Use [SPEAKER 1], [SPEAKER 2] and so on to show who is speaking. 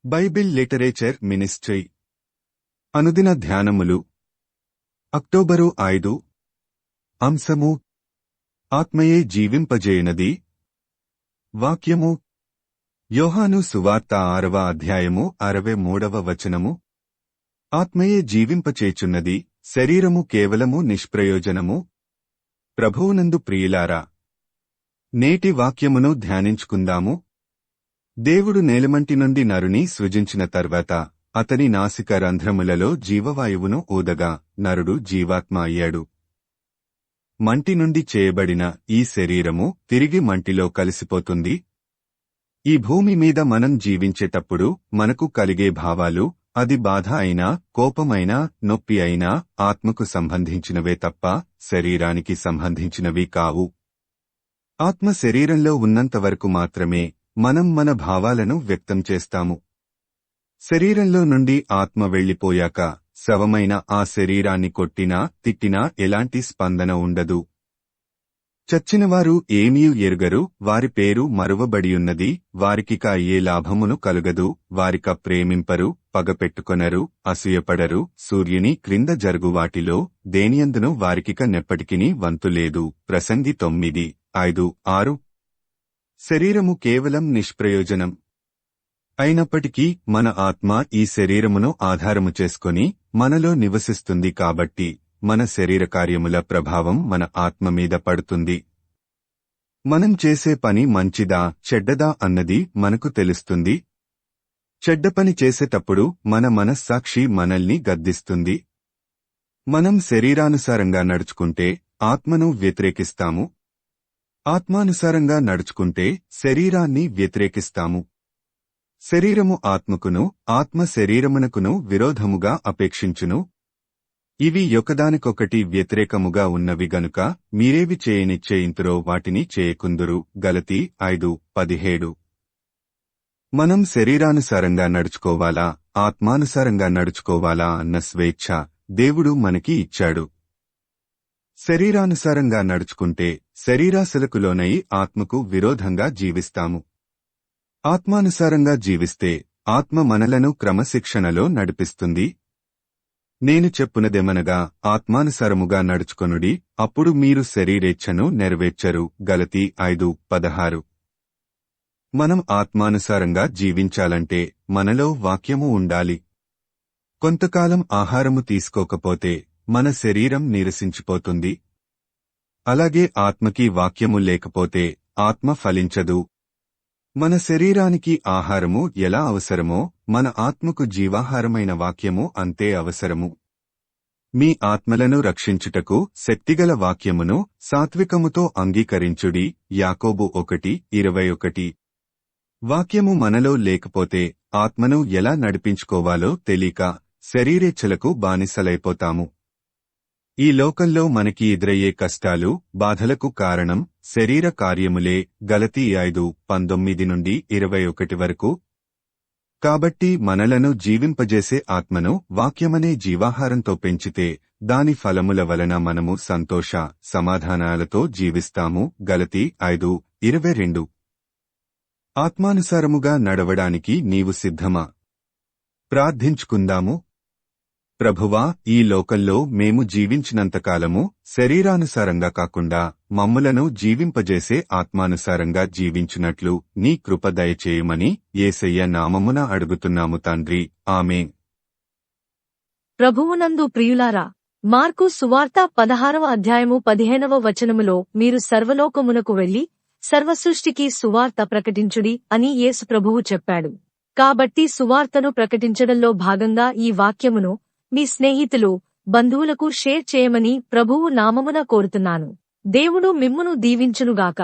[SPEAKER 1] Bible literature ministry అనుదిన ధ్యానములు October 5 అంశము ఆత్మయే జీవింపజేయునది. వాక్యము యోహాను సువార్త 6వ అధ్యాయము 63వ వచనము. ఆత్మయే జీవింపచేచున్నది, శరీరము కేవలము నిష్ప్రయోజనము. ప్రభువునందు ప్రియులారా, నేటి వాక్యమును ధ్యానించుకుందాము. దేవుడు నేలమంటి నుండి నరుని సృజించిన తర్వాత అతని నాసిక రంధ్రములలో జీవవాయువును ఊదగా నరుడు జీవాత్మ అయ్యాడు. మంటి నుండి చేయబడిన ఈ శరీరము తిరిగి మంటిలో కలిసిపోతుంది. ఈ భూమి మీద మనం జీవించేటప్పుడు మనకు కలిగే భావాలు, అది బాధ అయినా, కోపమైనా, నొప్పి అయినా ఆత్మకు సంబంధించినవే తప్ప శరీరానికి సంబంధించినవి కావు. ఆత్మ శరీరంలో ఉన్నంతవరకు మాత్రమే మనం మన భావాలను వ్యక్తం చేస్తాము. శరీరంలో నుండి ఆత్మ వెళ్లిపోయాక శవమైన ఆ శరీరాన్ని కొట్టినా, తిట్టినా ఎలాంటి స్పందన ఉండదు. చచ్చినవారు ఏమీ ఎరుగరు, వారి పేరు మరువబడియున్నది, వారికిక ఏ లాభమును కలుగదు, వారిక ప్రేమింపరు, పగపెట్టుకొనరు, అసూయపడరు, సూర్యుని క్రింద జరుగు వాటిలో దేనియందును వారికిక నెప్పటికిని వంతులేదు. ప్రసంగి 9:5-6. శరీరము కేవలం నిష్ప్రయోజనం. అయినప్పటికీ మన ఆత్మ ఈ శరీరమును ఆధారము చేసుకొని మనలో నివసిస్తుంది కాబట్టి మన శరీర కార్యముల ప్రభావం మన ఆత్మ మీద పడుతుంది. మనం చేసే పని మంచిదా, చెడ్డదా అన్నది మనకు తెలుస్తుంది. చెడ్డ పని చేసేటప్పుడు మన మనస్సాక్షి మనల్ని గద్దిస్తుంది. మనం శరీరానుసారంగా నడుచుకుంటే ఆత్మను వ్యతిరేకిస్తాము. ఆత్మానుసారంగా నడుచుకుంటే శరీరాన్ని వ్యతిరేకిస్తాము. శరీరము ఆత్మకును, ఆత్మ శరీరమునకును విరోధముగా అపేక్షించును. ఇవి ఒకదానికొకటి వ్యతిరేకముగా ఉన్నవి గనుక మీరేవి చేయనిశ్చయింతురో వాటిని చేయకుందురు. గలతీ 5:17. మనం శరీరానుసారంగా నడుచుకోవాలా, ఆత్మానుసారంగా నడుచుకోవాలా అన్న స్వేచ్ఛ దేవుడు మనకి ఇచ్చాడు. శరీరానుసారంగా నడుచుకుంటే శరీరాశలకు లోనై ఆత్మకు విరోధంగా జీవిస్తాము. ఆత్మానుసారంగా జీవిస్తే ఆత్మ మనలను క్రమశిక్షణలో నడిపిస్తుంది. నేను చెప్పునదేమనగా ఆత్మానుసారముగా నడుచుకొనుడి, అప్పుడు మీరు శరీరేచ్ఛను నెరవేర్చరు. గలతీ 5:16. మనం ఆత్మానుసారంగా జీవించాలంటే మనలో వాక్యము ఉండాలి. కొంతకాలం ఆహారము తీసుకోకపోతే మన శరీరం నీరసించిపోతుంది. అలాగే ఆత్మకి వాక్యము లేకపోతే ఆత్మ ఫలించదు. మన శరీరానికి ఆహారము ఎలా అవసరమో మన ఆత్మకు జీవాహారమైన వాక్యము అంతే అవసరము. మీ ఆత్మలను రక్షించుటకు శక్తిగల వాక్యమును సాత్వికముతో అంగీకరించుడి. యాకోబు 1:21. వాక్యము మనలో లేకపోతే ఆత్మను ఎలా నడిపించుకోవాలో తెలియక శరీరేచ్ఛలకు బానిసలైపోతాము. ఈ లోకంలో మనకి ఎదురయ్యే కష్టాలు, బాధలకు కారణం శరీర కార్యములే. గలతీ 5:19-21 వరకు. కాబట్టి మనలను జీవింపజేసే ఆత్మను వాక్యమనే జీవాహారంతో పెంచితే దాని ఫలముల వలన మనము సంతోష సమాధానాలతో జీవిస్తాము. గలతీ 5:22. ఆత్మానుసారముగా నడవడానికి నీవు సిద్ధమా? ప్రార్థించుకుందాము. ప్రభువా, ఈ లోకంలో మేము జీవించినంతకాలము శరీరానుసారంగా కాకుండా మమ్ములను జీవింపజేసే ఆత్మానుసారంగా జీవించునట్లు నీ కృప దయచేయమని యేసయ్య నామమున అడుగుతున్నాము తండ్రి. ఆమేన్.
[SPEAKER 2] ప్రభువునందు ప్రియులారా, మార్కు సువార్త 16వ అధ్యాయము 15వ వచనములో మీరు సర్వలోకమునకు వెళ్లి సర్వసృష్టికి సువార్త ప్రకటించుడి అని యేసు ప్రభువు చెప్పాడు. కాబట్టి సువార్తను ప్రకటించడంలో భాగంగా ఈ వాక్యమును మీ స్నేహితులు, బంధువులకు షేర్ చేయమని ప్రభువు నామమున కోరుతున్నాను. దేవుడు మిమ్మును దీవించునుగాక.